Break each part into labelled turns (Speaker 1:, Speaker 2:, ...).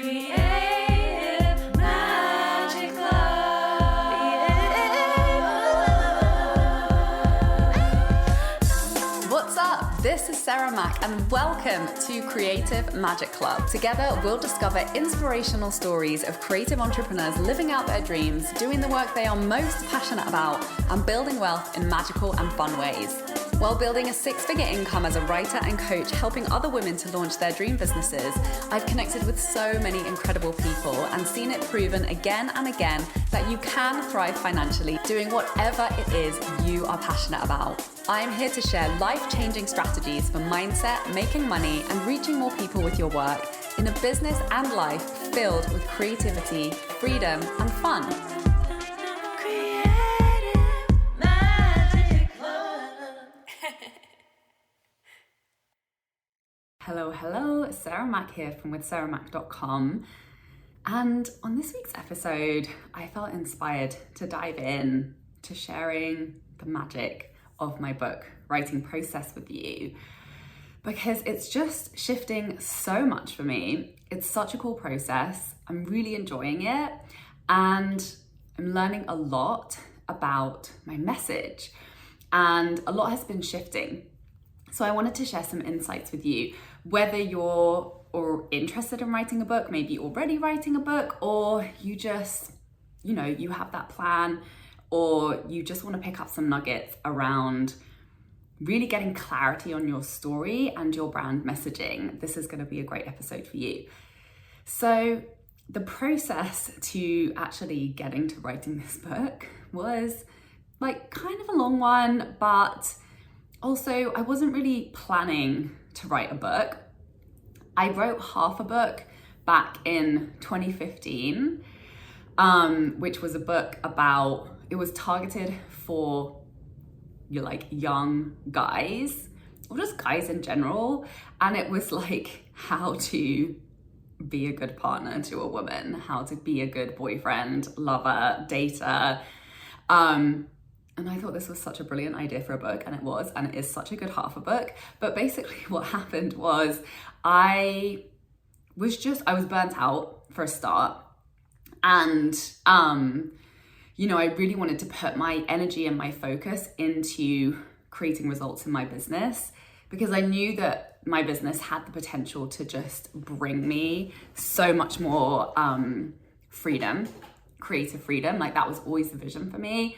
Speaker 1: Creative Magic Club.
Speaker 2: What's up? This is Sarah Mack and welcome to Creative Magic Club. Together, we'll discover inspirational stories of creative entrepreneurs living out their dreams, doing the work they are most passionate about, and building wealth in magical and fun ways. While building a six-figure income as a writer and coach, helping other women to launch their dream businesses, I've connected with so many incredible people and seen it proven again and again that you can thrive financially doing whatever it is you are passionate about. I'm here to share life-changing strategies for mindset, making money, and reaching more people with your work in a business and life filled with creativity, freedom, and fun. Hello, Sarah Mack here from withsarahmack.com. And on this week's episode, I felt inspired to dive in to sharing the magic of my book writing process with you, because it's just shifting so much for me. It's such a cool process. I'm really enjoying it, and I'm learning a lot about my message, and a lot has been shifting. So I wanted to share some insights with you, whether you're interested in writing a book, maybe already writing a book, or you just, you have that plan, or you just want to pick up some nuggets around really getting clarity on your story and your brand messaging. This is going to be a great episode for you. So the process to actually getting to writing this book was kind of a long one, but also I wasn't really planning to write a book. I wrote half a book back in 2015, which was a book about, it was targeted for young guys, or just guys in general. And it was how to be a good partner to a woman, how to be a good boyfriend, lover, dater. And I thought this was such a brilliant idea for a book, and it was, and it is such a good half a book. But basically what happened was I was burnt out for a start. And, I really wanted to put my energy and my focus into creating results in my business, because I knew that my business had the potential to just bring me so much more freedom, creative freedom. That was always the vision for me.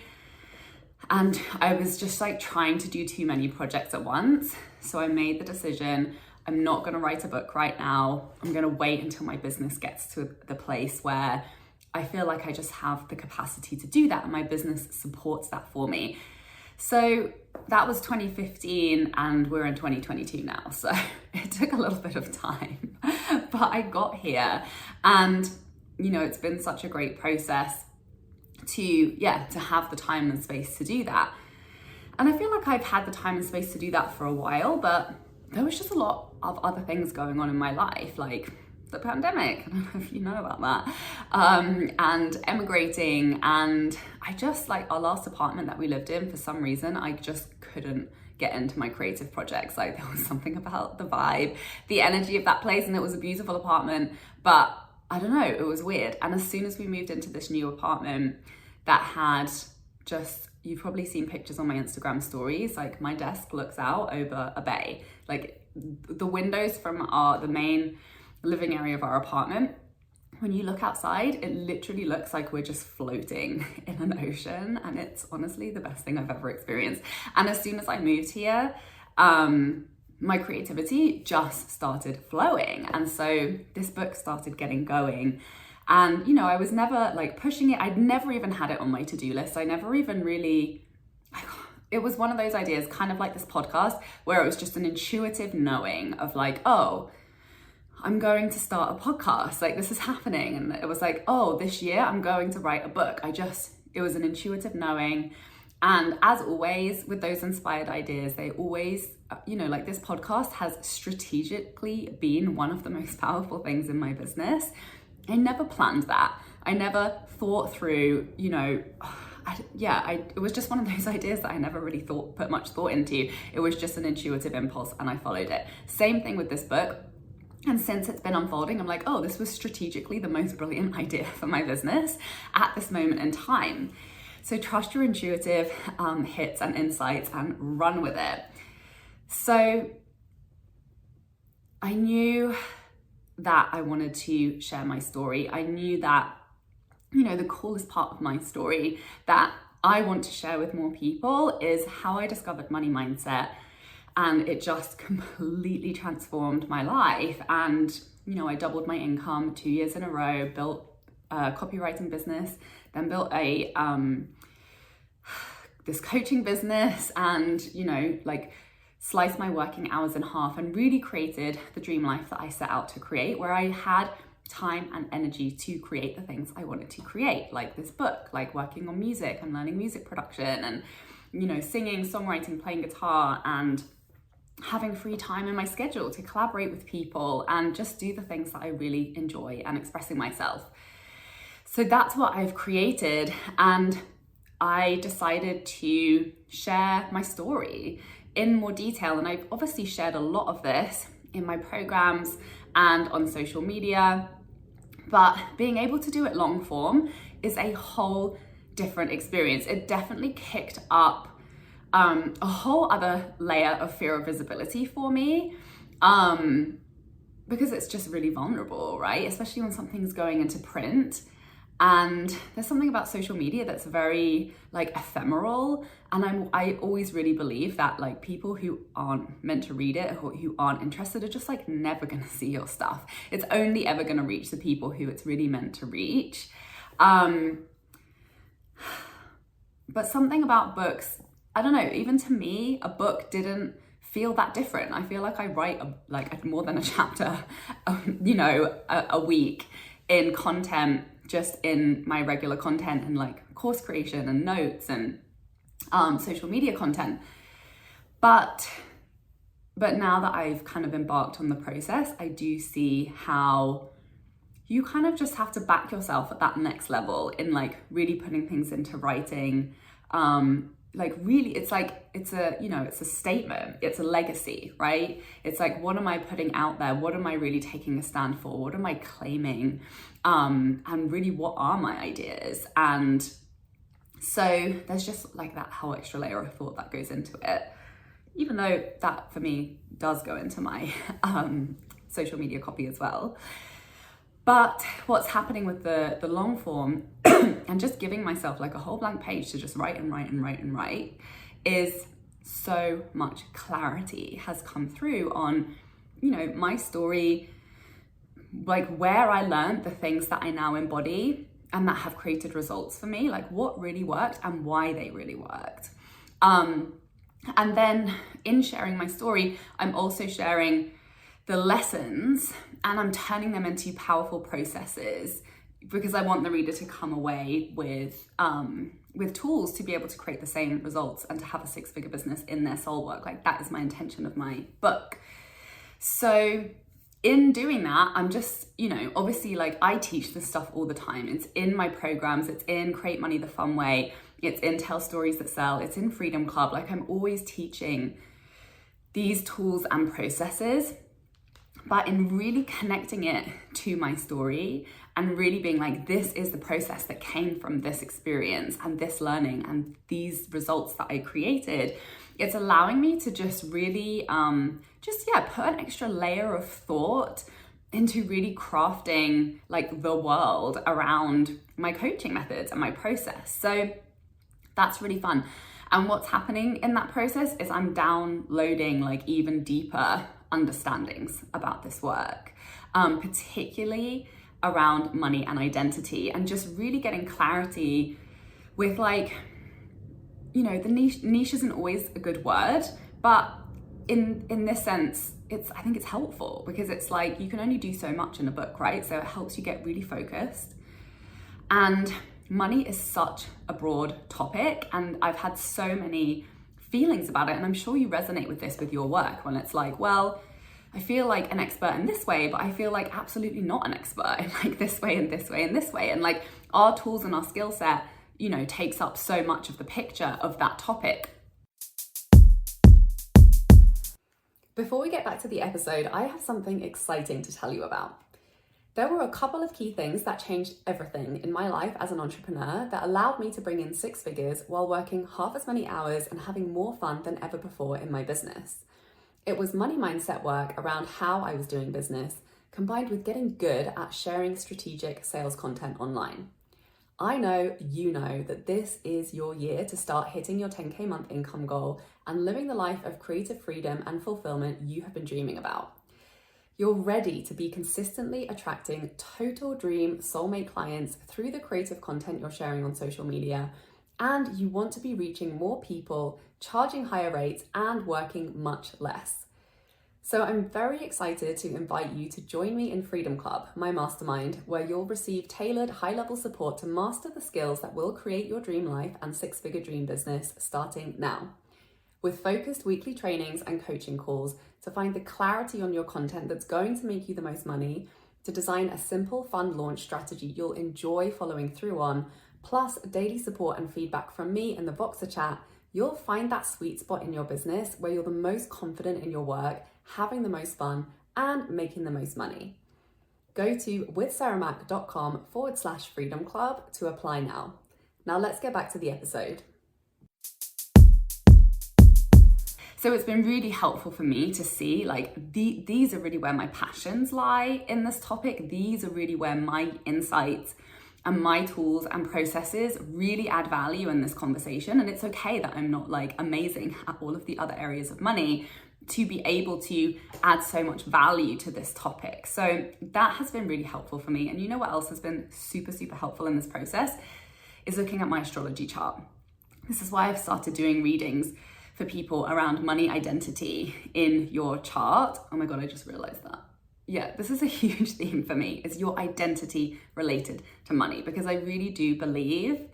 Speaker 2: And I was just trying to do too many projects at once. So I made the decision, I'm not going to write a book right now. I'm going to wait until my business gets to the place where I feel like I just have the capacity to do that, and my business supports that for me. So that was 2015, and we're in 2022 now. So it took a little bit of time, but I got here, and it's been such a great process to have the time and space to do that. And I feel like I've had the time and space to do that for a while, but there was just a lot of other things going on in my life, like the pandemic, I don't know if you know about that, and emigrating, and I just our last apartment that we lived in, for some reason, I just couldn't get into my creative projects. There was something about the vibe, the energy of that place, and it was a beautiful apartment, but I don't know, it was weird. And as soon as we moved into this new apartment that had you've probably seen pictures on my Instagram stories, my desk looks out over a bay. The windows from the main living area of our apartment, when you look outside, it literally looks like we're just floating in an ocean, and it's honestly the best thing I've ever experienced. And as soon as I moved here, my creativity just started flowing. And so this book started getting going. And, I was never pushing it. I'd never even had it on my to-do list. I never even really, it was one of those ideas, kind of like this podcast, where it was just an intuitive knowing of oh, I'm going to start a podcast. This is happening. And it was oh, this year I'm going to write a book. It was an intuitive knowing. And as always, with those inspired ideas, they always, this podcast has strategically been one of the most powerful things in my business. I never planned that. I never thought through, it was just one of those ideas that I never really put much thought into. It was just an intuitive impulse, and I followed it. Same thing with this book. And since it's been unfolding, I'm like, oh, this was strategically the most brilliant idea for my business at this moment in time. So trust your intuitive hits and insights and run with it. So I knew that I wanted to share my story. I knew that, the coolest part of my story that I want to share with more people is how I discovered money mindset. And it just completely transformed my life. And, I doubled my income 2 years in a row, built a copywriting business, then built this coaching business, and, sliced my working hours in half and really created the dream life that I set out to create, where I had time and energy to create the things I wanted to create, like this book, like working on music and learning music production and, singing, songwriting, playing guitar, and having free time in my schedule to collaborate with people and just do the things that I really enjoy and expressing myself. So that's what I've created, and I decided to share my story in more detail. And I've obviously shared a lot of this in my programs and on social media, but being able to do it long form is a whole different experience. It definitely kicked up a whole other layer of fear of visibility for me, because it's just really vulnerable, right? Especially when something's going into print. And there's something about social media that's very ephemeral. And I always really believe that people who aren't meant to read it or who aren't interested are just never gonna see your stuff. It's only ever gonna reach the people who it's really meant to reach. But something about books, I don't know, even to me, a book didn't feel that different. I feel like I write more than a chapter, a week in content, just in my regular content and course creation and notes and social media content. But now that I've kind of embarked on the process, I do see how you kind of just have to back yourself at that next level in really putting things into writing. Really, it's a statement, it's a legacy, right? It's what am I putting out there? What am I really taking a stand for? What am I claiming? And really, what are my ideas? And so there's just that whole extra layer of thought that goes into it, even though that for me does go into my social media copy as well. But what's happening with the long form and just giving myself a whole blank page to just write and write and write and write is so much clarity has come through on, my story, where I learned the things that I now embody and that have created results for me, what really worked and why they really worked. And then in sharing my story, I'm also sharing the lessons, and I'm turning them into powerful processes because I want the reader to come away with tools to be able to create the same results and to have a six-figure business in their soul work. That is my intention of my book. So in doing that, I'm just, obviously I teach this stuff all the time. It's in my programs, it's in Create Money the Fun Way, it's in Tell Stories That Sell, it's in Freedom Club. I'm always teaching these tools and processes, but in really connecting it to my story and really being this is the process that came from this experience and this learning and these results that I created, it's allowing me to just really, put an extra layer of thought into really crafting the world around my coaching methods and my process. So that's really fun. And what's happening in that process is I'm downloading even deeper understandings about this work, particularly around money and identity, and just really getting clarity with the niche isn't always a good word, but in this sense, I think it's helpful because it's you can only do so much in a book, right? So it helps you get really focused. And money is such a broad topic, and I've had so many feelings about it, and I'm sure you resonate with this with your work when it's well, I feel like an expert in this way, but I feel absolutely not an expert in this way and this way and this way. And our tools and our skill set, takes up so much of the picture of that topic. Before we get back to the episode, I have something exciting to tell you about. There were a couple of key things that changed everything in my life as an entrepreneur that allowed me to bring in 6 figures while working half as many hours and having more fun than ever before in my business. It was money mindset work around how I was doing business, combined with getting good at sharing strategic sales content online. I know you know that this is your year to start hitting your 10K month income goal and living the life of creative freedom and fulfillment you have been dreaming about. You're ready to be consistently attracting total dream soulmate clients through the creative content you're sharing on social media, and you want to be reaching more people, charging higher rates, and working much less. So I'm very excited to invite you to join me in Freedom Club, my mastermind, where you'll receive tailored high-level support to master the skills that will create your dream life and 6-figure dream business starting now. With focused weekly trainings and coaching calls to find the clarity on your content that's going to make you the most money, to design a simple, fun launch strategy you'll enjoy following through on, plus daily support and feedback from me in the Voxer chat, you'll find that sweet spot in your business where you're the most confident in your work, having the most fun, and making the most money. Go to withsarahmac.com/freedom club to apply now. Now let's get back to the episode. So it's been really helpful for me to see these are really where my passions lie in this topic. These are really where my insights and my tools and processes really add value in this conversation. And it's okay that I'm not amazing at all of the other areas of money to be able to add so much value to this topic. So that has been really helpful for me. And you know what else has been super, super helpful in this process is looking at my astrology chart. This is why I've started doing readings for people around money identity in your chart. Oh my God, I just realized that. Yeah, this is a huge theme for me, is your identity related to money, because I really do believe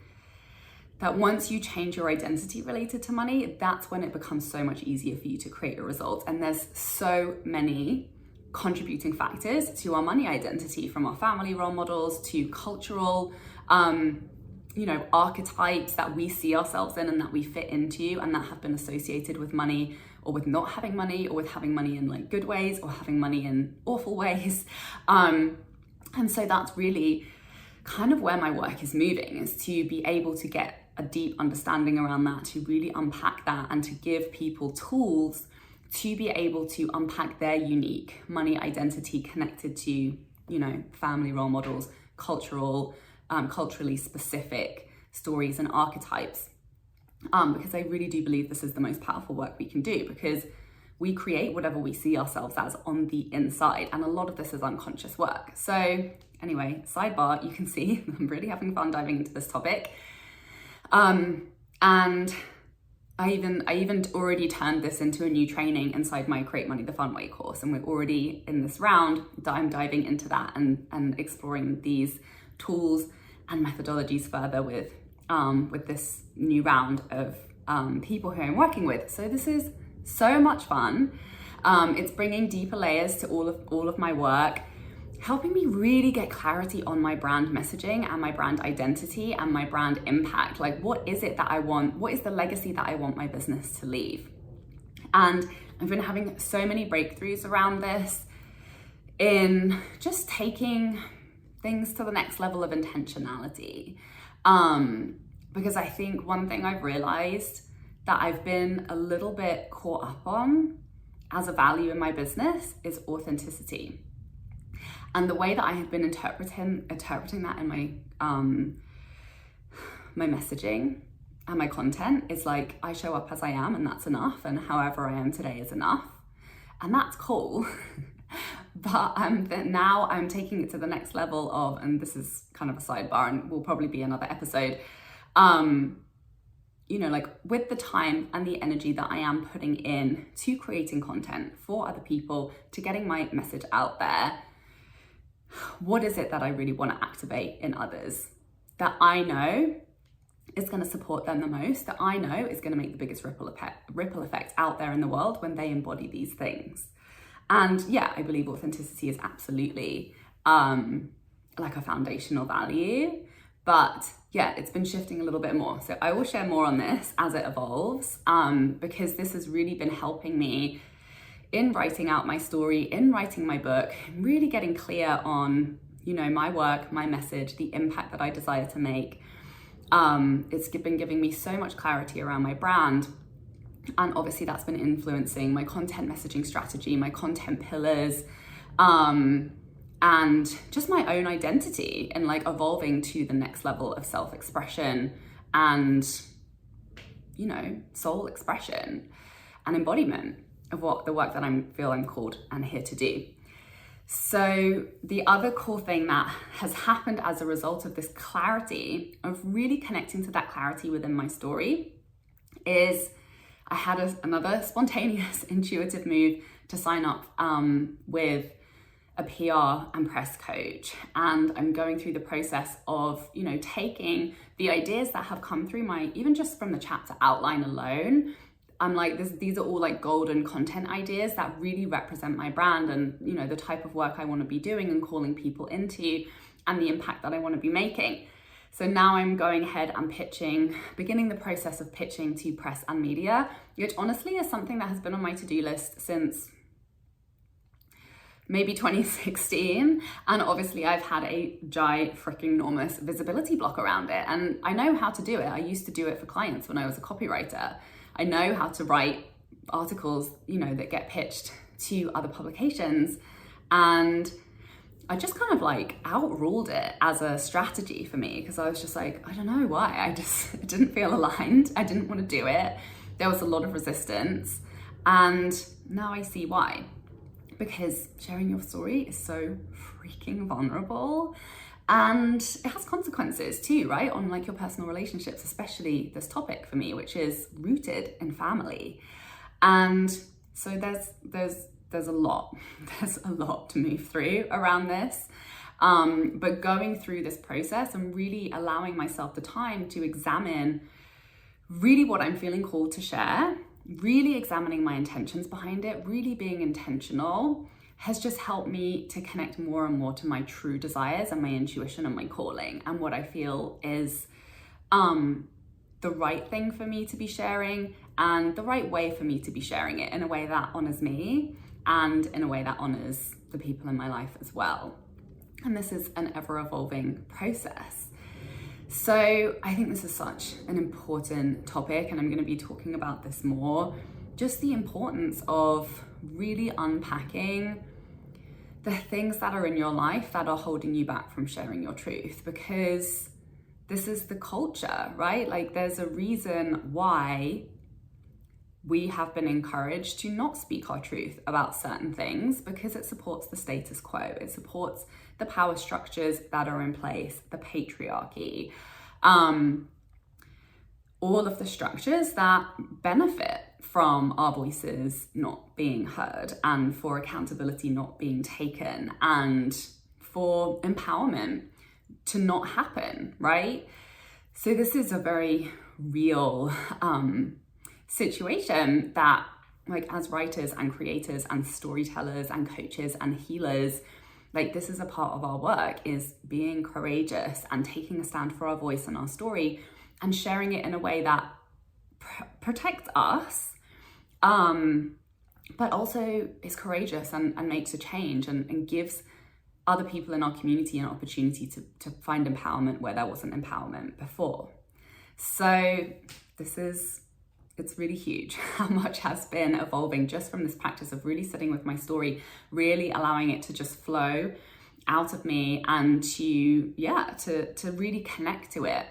Speaker 2: that once you change your identity related to money, that's when it becomes so much easier for you to create your results. And there's so many contributing factors to our money identity, from our family role models to cultural, archetypes that we see ourselves in and that we fit into and that have been associated with money, or with not having money, or with having money in good ways, or having money in awful ways. And so that's really kind of where my work is moving, is to be able to get a deep understanding around that, to really unpack that, and to give people tools to be able to unpack their unique money identity connected to, family role models, culturally specific stories and archetypes. Because I really do believe this is the most powerful work we can do, because we create whatever we see ourselves as on the inside. And a lot of this is unconscious work. So anyway, sidebar, you can see I'm really having fun diving into this topic. And I even already turned this into a new training inside my Create Money the Fun Way course. And we're already in this round that I'm diving into that and exploring these tools and methodologies further with this new round of people who I'm working with. So this is so much fun. It's bringing deeper layers to all of my work, helping me really get clarity on my brand messaging and my brand identity and my brand impact. What is it that I want? What is the legacy that I want my business to leave? And I've been having so many breakthroughs around this, in just taking things to the next level of intentionality. Because I think one thing I've realized that I've been a little bit caught up on as a value in my business is authenticity. And the way that I have been interpreting that in my my messaging and my content is I show up as I am, and that's enough, and however I am today is enough, and that's cool. But now I'm taking it to the next level of, and this is kind of a sidebar and will probably be another episode, with the time and the energy that I am putting in to creating content for other people, to getting my message out there, what is it that I really want to activate in others that I know is going to support them the most, that I know is going to make the biggest ripple effect out there in the world when they embody these things? And yeah, I believe authenticity is absolutely a foundational value, but yeah, it's been shifting a little bit more. So I will share more on this as it evolves, because this has really been helping me in writing out my story, in writing my book, really getting clear on, you know, my work, my message, the impact that I desire to make. It's been giving me so much clarity around my brand. And obviously that's been influencing my content messaging strategy, my content pillars, and just my own identity and like evolving to the next level of self-expression and, you know, soul expression and embodiment of what the work that I feel I'm called and here to do. So the other cool thing that has happened as a result of this clarity, of really connecting to that clarity within my story, is I had another spontaneous, intuitive move to sign up with a PR and press coach. And I'm going through the process of, you know, taking the ideas that have come through even just from the chapter outline alone, I'm like, these are all like golden content ideas that really represent my brand and, you know, the type of work I want to be doing and calling people into and the impact that I want to be making. So now I'm going ahead and beginning the process of pitching to press and media, which honestly is something that has been on my to-do list since maybe 2016. And obviously I've had a freaking enormous visibility block around it. And I know how to do it. I used to do it for clients when I was a copywriter. I know how to write articles, you know, that get pitched to other publications. And I just kind of like outruled it as a strategy for me because I was just like, I don't know why. It didn't feel aligned. I didn't want to do it. There was a lot of resistance. And now I see why. Because sharing your story is so freaking vulnerable. And it has consequences too, right? On like your personal relationships, especially this topic for me, which is rooted in family. And so there's a lot to move through around this. But going through this process and really allowing myself the time to examine really what I'm feeling called to share, really examining my intentions behind it, really being intentional, has just helped me to connect more and more to my true desires and my intuition and my calling and what I feel is the right thing for me to be sharing and the right way for me to be sharing it in a way that honors me and in a way that honors the people in my life as well. And this is an ever-evolving process. So I think this is such an important topic, and I'm going to be talking about this more, just the importance of really unpacking the things that are in your life that are holding you back from sharing your truth, because this is the culture, right? Like there's a reason why we have been encouraged to not speak our truth about certain things, because it supports the status quo. It supports the power structures that are in place, the patriarchy, all of the structures that benefit from our voices not being heard and for accountability not being taken and for empowerment to not happen, right? So this is a very real situation that, like, as writers and creators and storytellers and coaches and healers, like, this is a part of our work, is being courageous and taking a stand for our voice and our story and sharing it in a way that protects us, but also is courageous and makes a change and gives other people in our community an opportunity to find empowerment where there wasn't empowerment before. So it's really huge how much has been evolving just from this practice of really sitting with my story, really allowing it to just flow out of me and to really connect to it.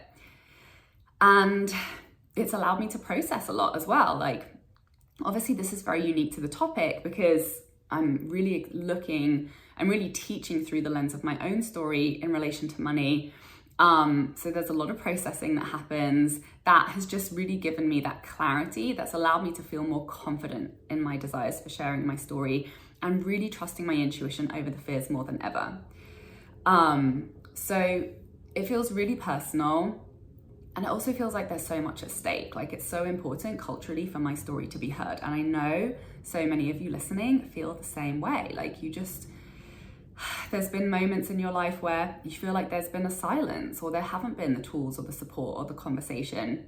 Speaker 2: And it's allowed me to process a lot as well. Like, obviously this is very unique to the topic because I'm really teaching through the lens of my own story in relation to money. So there's a lot of processing that happens that has just really given me that clarity that's allowed me to feel more confident in my desires for sharing my story and really trusting my intuition over the fears more than ever. So it feels really personal, and it also feels like there's so much at stake. Like, it's so important culturally for my story to be heard. And I know so many of you listening feel the same way. Like, there's been moments in your life where you feel like there's been a silence, or there haven't been the tools or the support or the conversation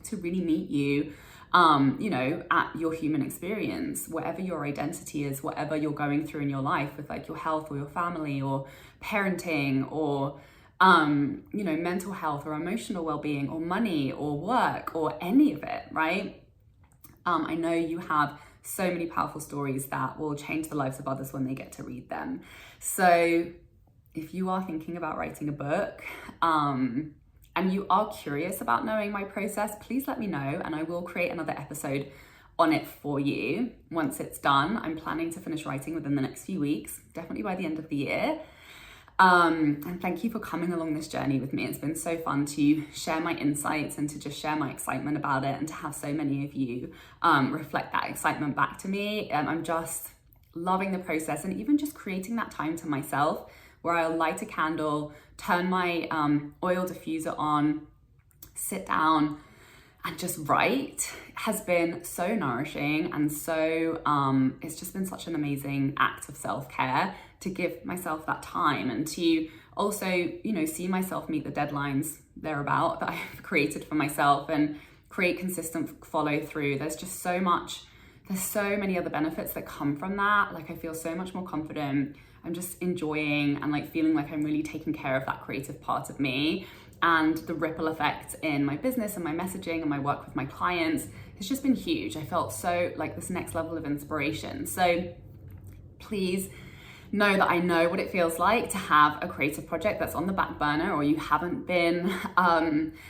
Speaker 2: to really meet you at your human experience, whatever your identity is, whatever you're going through in your life with like your health or your family or parenting or, mental health or emotional well-being or money or work or any of it, right? I know you have so many powerful stories that will change the lives of others when they get to read them. So if you are thinking about writing a book, and you are curious about knowing my process, please let me know and I will create another episode on it for you once it's done. I'm planning to finish writing within the next few weeks, definitely by the end of the year. And thank you for coming along this journey with me. It's been so fun to share my insights and to just share my excitement about it and to have so many of you reflect that excitement back to me. I'm just loving the process and even just creating that time to myself where I'll light a candle, turn my oil diffuser on, sit down and just write has been so nourishing. And so it's just been such an amazing act of self-care to give myself that time and to also, see myself meet the deadlines thereabout that I've created for myself and create consistent follow through. There's so many other benefits that come from that. Like I feel so much more confident. I'm just enjoying and like feeling like I'm really taking care of that creative part of me, and the ripple effect in my business and my messaging and my work with my clients has just been huge. I felt so like this next level of inspiration. So please know that I know what it feels like to have a creative project that's on the back burner, or you haven't been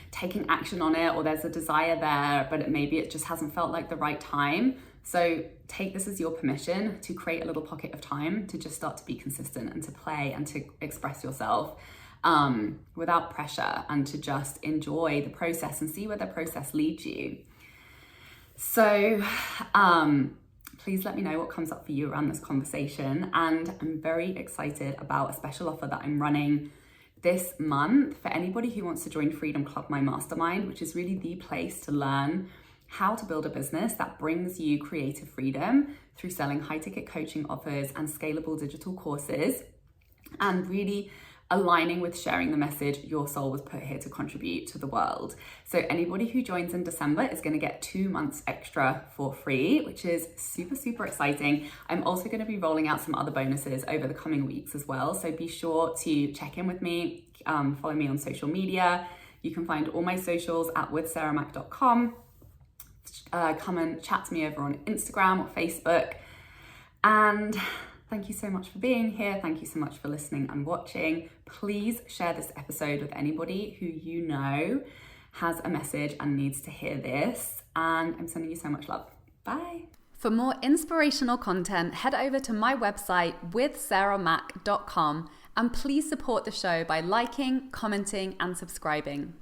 Speaker 2: taking action on it, or there's a desire there, but maybe it just hasn't felt like the right time. So take this as your permission to create a little pocket of time to just start to be consistent and to play and to express yourself without pressure, and to just enjoy the process and see where the process leads you. So please let me know what comes up for you around this conversation. And I'm very excited about a special offer that I'm running this month for anybody who wants to join Freedom Club, my mastermind, which is really the place to learn how to build a business that brings you creative freedom through selling high-ticket coaching offers and scalable digital courses, and really aligning with sharing the message your soul was put here to contribute to the world. So anybody who joins in December is going to get 2 months extra for free, which is super, super exciting. I'm also going to be rolling out some other bonuses over the coming weeks as well. So be sure to check in with me, follow me on social media. You can find all my socials at withsarahmac.com. Come and chat to me over on Instagram or Facebook. And thank you so much for being here. Thank you so much for listening and watching. Please share this episode with anybody who you know has a message and needs to hear this. And I'm sending you so much love. Bye.
Speaker 1: For more inspirational content, head over to my website withsarahmac.com and please support the show by liking, commenting, and subscribing.